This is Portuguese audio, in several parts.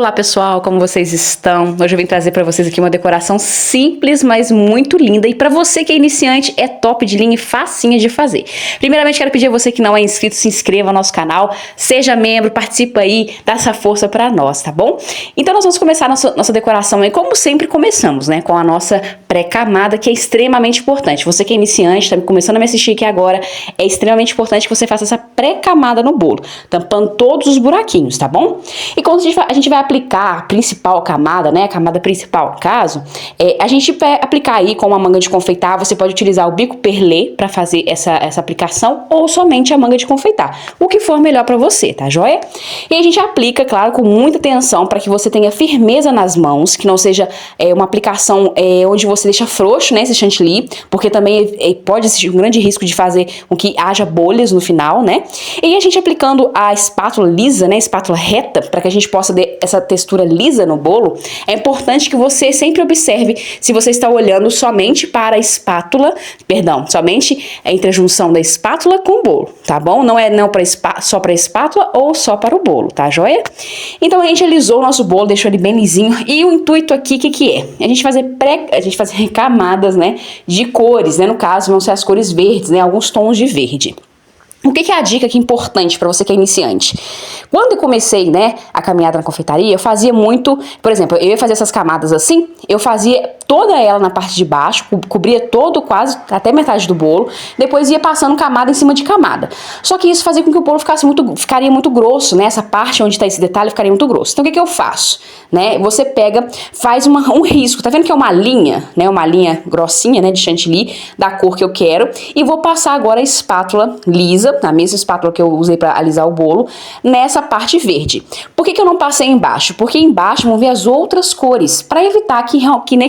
Olá pessoal, como vocês estão? Hoje eu vim trazer para vocês aqui uma decoração simples, mas muito linda, e para você que é iniciante é top de linha e facinha de fazer. Primeiramente quero pedir a você que não é inscrito, se inscreva no nosso canal, seja membro, participa aí, dá essa força para nós, tá bom? Então nós vamos começar nossa decoração aí, como sempre começamos, né, com a nossa pré-camada, que é extremamente importante. Você que é iniciante, está começando a me assistir aqui agora, é extremamente importante que você faça essa pré-camada no bolo, tampando todos os buraquinhos, tá bom? E quando a gente vai aplicar a principal camada, né, a camada principal, no caso, a gente vai aplicar aí com uma manga de confeitar. Você pode utilizar o bico perlê para fazer essa aplicação, ou somente a manga de confeitar, o que for melhor para você, tá joia? E a gente aplica, claro, com muita atenção para que você tenha firmeza nas mãos, que não seja uma aplicação onde você deixa frouxo, né, esse chantilly, porque também pode existir um grande risco de fazer com que haja bolhas no final, né? E a gente aplicando a espátula lisa, né, espátula reta, para que a gente possa ter essa textura lisa no bolo, é importante que você sempre observe se você está olhando somente para a espátula, perdão, somente entre a junção da espátula com o bolo, tá bom? Não é só para a espátula ou só para o bolo, tá joia? Então a gente alisou o nosso bolo, deixou ele bem lisinho, e o intuito aqui, o que é? A gente fazer camadas, né, de cores, né, no caso vão ser as cores verdes, né, alguns tons de verde. O que é a dica aqui importante para você que é iniciante? Quando eu comecei, né, a caminhada na confeitaria, eu fazia muito, por exemplo, eu ia fazer essas camadas assim, eu fazia toda ela na parte de baixo, cobria todo, quase, até metade do bolo, depois ia passando camada em cima de camada. Só que isso fazia com que o bolo ficaria muito grosso, né, essa parte onde está esse detalhe ficaria muito grosso. Então o que eu faço? Né, você pega, faz um risco, tá vendo que é uma linha, né, uma linha grossinha, né, de chantilly, da cor que eu quero, e vou passar agora a espátula lisa, a mesma espátula que eu usei para alisar o bolo, nessa parte verde. Por que eu não passei embaixo? Porque embaixo vão ver as outras cores, para evitar que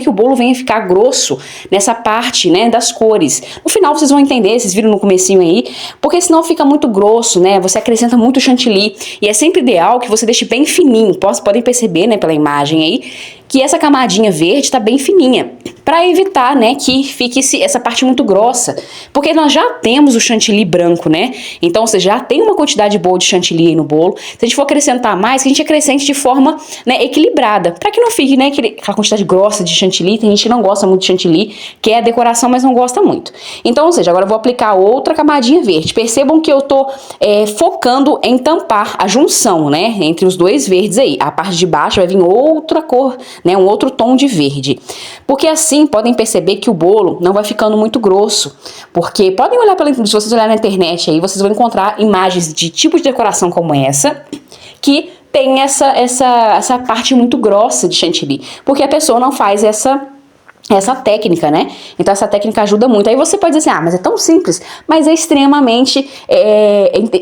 o bolo venha ficar grosso nessa parte, né, das cores. No final vocês vão entender, vocês viram no comecinho aí, porque senão fica muito grosso, né, você acrescenta muito chantilly, e é sempre ideal que você deixe bem fininho. Podem perceber, né, pela imagem aí, que essa camadinha verde tá bem fininha, para evitar, né, que fique essa parte muito grossa, porque nós já temos o chantilly branco, né, então você já tem uma quantidade boa de chantilly aí no bolo. Se a gente for acrescentar mais, que a gente acrescente de forma, né, equilibrada, para que não fique, né, aquela quantidade grossa de chantilly. Tem gente que não gosta muito de chantilly, quer a decoração, mas não gosta muito. Então, ou seja, agora eu vou aplicar outra camadinha verde. Percebam que eu tô focando em tampar a junção, né, entre os dois verdes aí. A parte de baixo vai vir outra cor, né, um outro tom de verde, porque assim podem perceber que o bolo não vai ficando muito grosso, porque podem olhar se vocês olharem na internet aí, vocês vão encontrar imagens de tipo de decoração como essa, que tem essa parte muito grossa de chantilly, porque a pessoa não faz essa técnica, né? Então essa técnica ajuda muito. Aí você pode dizer assim, mas é tão simples, mas é extremamente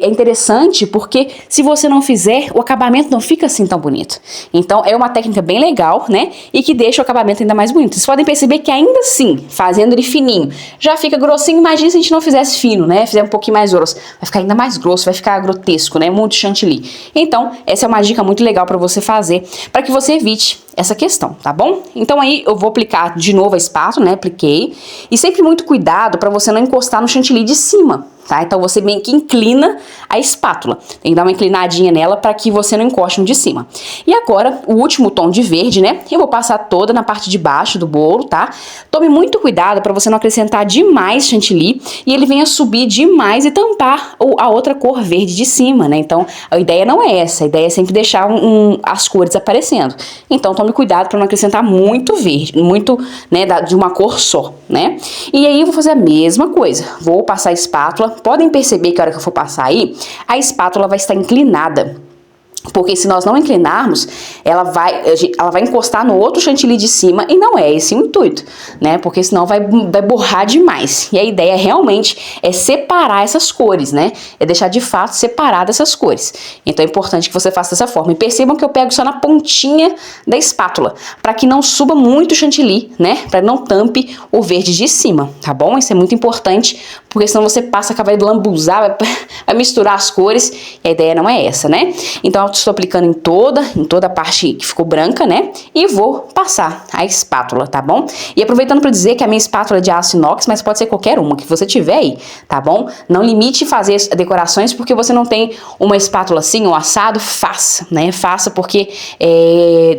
interessante, porque se você não fizer, o acabamento não fica assim tão bonito. Então é uma técnica bem legal, né? E que deixa o acabamento ainda mais bonito. Vocês podem perceber que ainda assim, fazendo ele fininho, já fica grossinho. Imagina se a gente não fizesse fino, né? Fizer um pouquinho mais grosso, vai ficar ainda mais grosso, vai ficar grotesco, né? Muito chantilly. Então essa é uma dica muito legal para você fazer, para que você evite essa questão, tá bom? Então aí eu vou aplicar de novo a espátula, né? Apliquei. E sempre muito cuidado para você não encostar no chantilly de cima, tá? Então você meio que inclina a espátula. Tem que dar uma inclinadinha nela para que você não encoste no de cima. E agora, o último tom de verde, né? Eu vou passar toda na parte de baixo do bolo, tá? Tome muito cuidado para você não acrescentar demais chantilly e ele venha subir demais e tampar a outra cor verde de cima, né? Então, a ideia não é essa. A ideia é sempre deixar as cores aparecendo. Então, tome cuidado para não acrescentar muito verde, muito, né, de uma cor só, né? E aí, eu vou fazer a mesma coisa. Vou passar a espátula. Podem perceber que a hora que eu for passar aí, a espátula vai estar inclinada. Porque se nós não inclinarmos, ela vai encostar no outro chantilly de cima, e não é esse o intuito, né? Porque senão vai borrar demais. E a ideia realmente é separar essas cores, né? É deixar de fato separadas essas cores. Então é importante que você faça dessa forma. E percebam que eu pego só na pontinha da espátula, para que não suba muito chantilly, né? Para não tampe o verde de cima, tá bom? Isso é muito importante, porque senão você passa, vai lambuzar, vai misturar as cores, e a ideia não é essa, né? Então estou aplicando em toda a parte que ficou branca, né? E vou passar a espátula, tá bom? E aproveitando para dizer que a minha espátula é de aço inox, mas pode ser qualquer uma que você tiver aí, tá bom? Não limite fazer decorações porque você não tem uma espátula assim, um assado, faça, né? Faça porque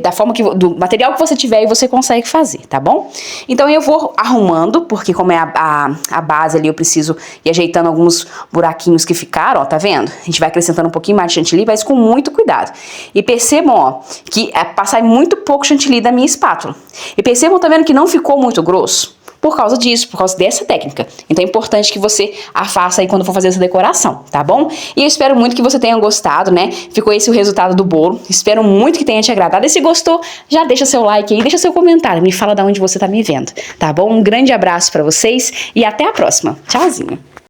da forma do material que você tiver aí você consegue fazer, tá bom? Então eu vou arrumando, porque como é a base ali, eu preciso ir ajeitando alguns buraquinhos que ficaram, ó, tá vendo? A gente vai acrescentando um pouquinho mais de chantilly, mas com muito cuidado. E percebam, ó, que passar muito pouco chantilly da minha espátula. E percebam, tá vendo que não ficou muito grosso? Por causa disso, por causa dessa técnica. Então é importante que você a faça aí quando for fazer essa decoração, tá bom? E eu espero muito que você tenha gostado, né? Ficou esse o resultado do bolo. Espero muito que tenha te agradado. E se gostou, já deixa seu like aí, deixa seu comentário, me fala de onde você tá me vendo, tá bom? Um grande abraço pra vocês e até a próxima. Tchauzinho!